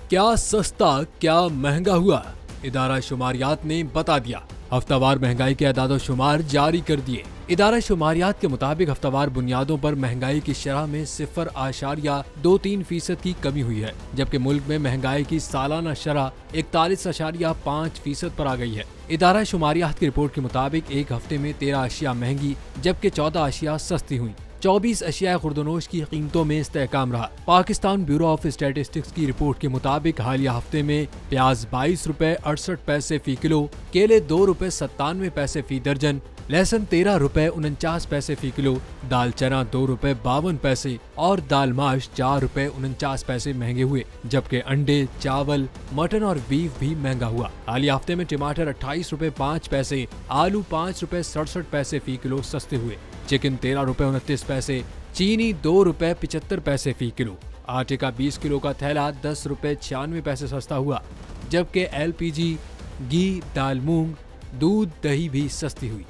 क्या सस्ता क्या महंगा हुआ, इदारा शुमारियात ने बता दिया। हफ्तावार महंगाई के अदाद और शुमार जारी कर दिए। इदारा शुमारियात के मुताबिक हफ्तावार बुनियादों पर महंगाई की शरह में 0.23% की कमी हुई है, जबकि मुल्क में महंगाई की सालाना शरह 41.5% पर आ गई है। इदारा शुमारियात की रिपोर्ट के मुताबिक एक हफ्ते में 13 अशिया महंगी जबकि 14 अशिया सस्ती हुई। 24 अशिया खुर्दनोश की कीमतों में इस्तेहकाम रहा। पाकिस्तान ब्यूरो ऑफ स्टैटिस्टिक्स की रिपोर्ट के मुताबिक हालिया हफ्ते में प्याज 22 रुपए 68 पैसे फी किलो, केले 2 रुपए 97 पैसे फी दर्जन, लहसुन 13 रुपए 49 पैसे फी किलो, दाल चना 2 रुपए 52 पैसे और दाल माश 4 रुपए 49 पैसे महंगे हुए, जबकि अंडे, चावल, मटन और बीफ भी महंगा हुआ। हालिया हफ्ते में टमाटर 28 रुपए 5 पैसे, आलू 5 रुपए 67 पैसे फी किलो सस्ते हुए, चिकन 13 रुपए 29 पैसे, चीनी 2 रुपए 75 पैसे फी किलो, आटे का 20 किलो का थैला 10 रुपए 96 पैसे सस्ता हुआ, जबकि LPG, घी, दाल, मूंग, दूध, दही भी सस्ती हुई।